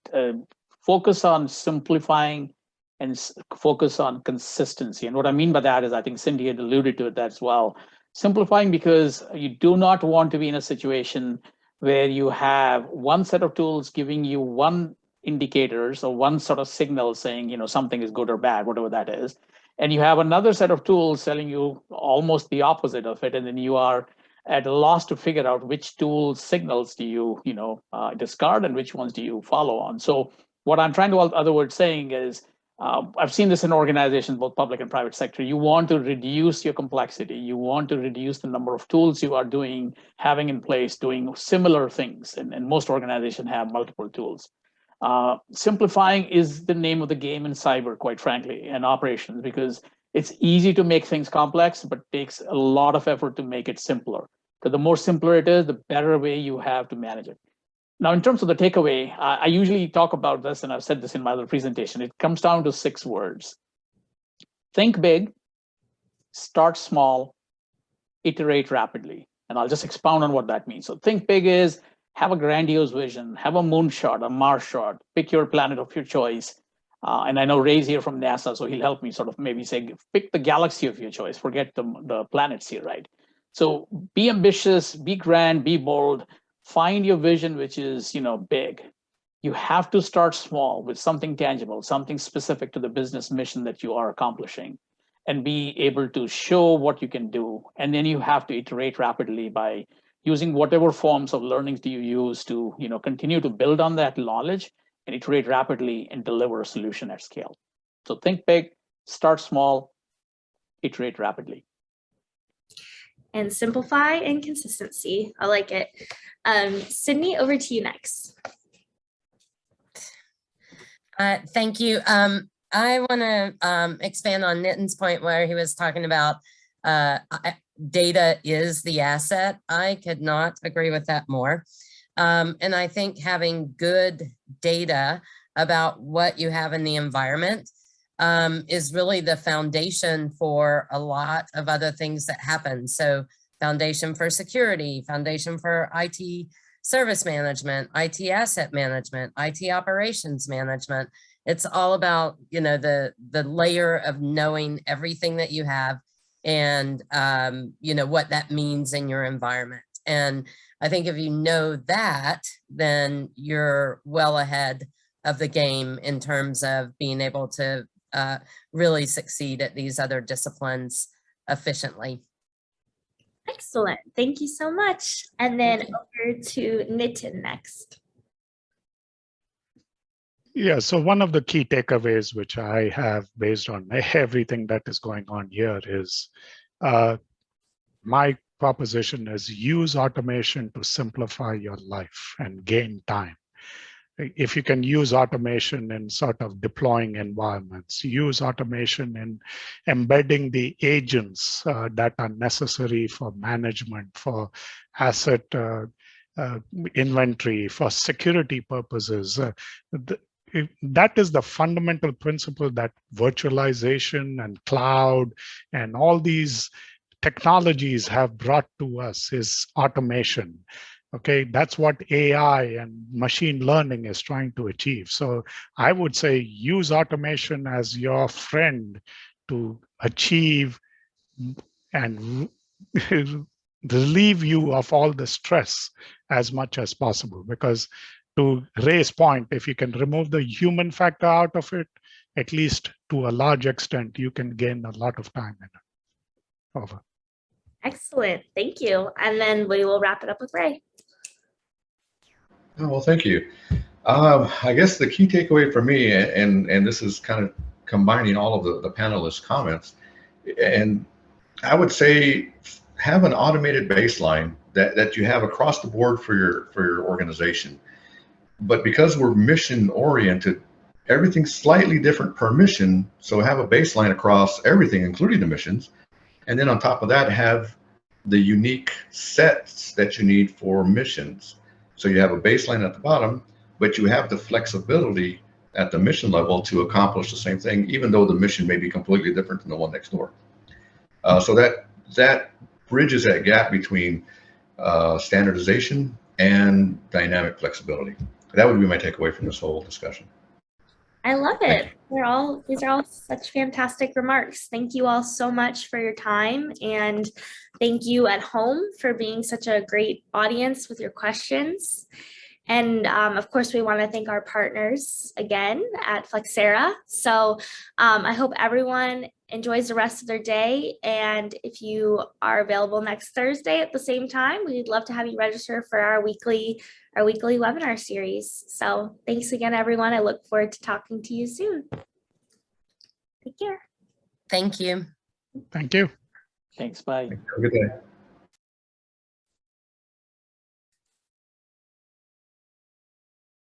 focus on simplifying and focus on consistency. And what I mean by that is, I think Cindy had alluded to it as well. Simplifying because you do not want to be in a situation where you have one set of tools giving you one indicators or one sort of signal saying, something is good or bad, whatever that is. And you have another set of tools telling you almost the opposite of it. And then you are at a loss to figure out which tool signals do you, discard and which ones do you follow on. So what I'm trying to, in other words, saying is, I've seen this in organizations, both public and private sector. You want to reduce your complexity. You want to reduce the number of tools you are having in place, doing similar things. And most organizations have multiple tools. Simplifying is the name of the game in cyber, quite frankly, and operations, because it's easy to make things complex, but takes a lot of effort to make it simpler. Because the more simpler it is, the better way you have to manage it. Now, in terms of the takeaway, I usually talk about this, and I've said this in my other presentation. It comes down to 6 words. Think big, start small, iterate rapidly. And I'll just expound on what that means. So think big is have a grandiose vision, have a moonshot, a Mars shot, pick your planet of your choice. And I know Ray's here from NASA, so he'll help me sort of maybe say, pick the galaxy of your choice, forget the planets here, right? So be ambitious, be grand, be bold, find your vision, which is, big. You have to start small with something tangible, something specific to the business mission that you are accomplishing, and be able to show what you can do. And then you have to iterate rapidly by using whatever forms of learnings do you use to, continue to build on that knowledge and iterate rapidly and deliver a solution at scale. So think big, start small, iterate rapidly. And simplify and consistency. I like it. Sydney, over to you next. Thank you. I want to expand on Nitin's point where he was talking about data is the asset. I could not agree with that more. And I think having good data about what you have in the environment is really the foundation for a lot of other things that happen. So foundation for security, foundation for IT service management, IT asset management, IT operations management. It's all about, the layer of knowing everything that you have and, what that means in your environment. And I think if you know that, then you're well ahead of the game in terms of being able to really succeed at these other disciplines efficiently. Excellent. Thank you so much. And then over to Nitin next. Yeah, so one of the key takeaways, which I have based on everything that is going on here, is my proposition is use automation to simplify your life and gain time. if you can use automation in sort of deploying environments, use automation in embedding the agents that are necessary for management, for asset inventory, for security purposes. That is the fundamental principle that virtualization and cloud and all these technologies have brought to us, is automation. Okay, that's what AI and machine learning is trying to achieve. So I would say use automation as your friend to achieve and relieve you of all the stress as much as possible. Because to Ray's point, if you can remove the human factor out of it, at least to a large extent, you can gain a lot of time in it. Over. Excellent. Thank you. And then we will wrap it up with Ray. Oh, well, thank you. I guess the key takeaway for me, and this is kind of combining all of the panelists' comments, and I would say have an automated baseline that you have across the board for your organization. But because we're mission oriented, everything's slightly different per mission. So have a baseline across everything, including the missions. And then on top of that, have the unique sets that you need for missions. So you have a baseline at the bottom, but you have the flexibility at the mission level to accomplish the same thing, even though the mission may be completely different than the one next door. So that bridges that gap between standardization and dynamic flexibility. That would be my takeaway from this whole discussion. I love it. These are all such fantastic remarks. Thank you all so much for your time, and thank you at home for being such a great audience with your questions. And of course, we want to thank our partners again at Flexera. So I hope everyone enjoys the rest of their day. And if you are available next Thursday at the same time, we'd love to have you register for our weekly webinar series. So thanks again, everyone. I look forward to talking to you soon. Take care. Thank you. Thank you. Thanks. Bye. Have a good day.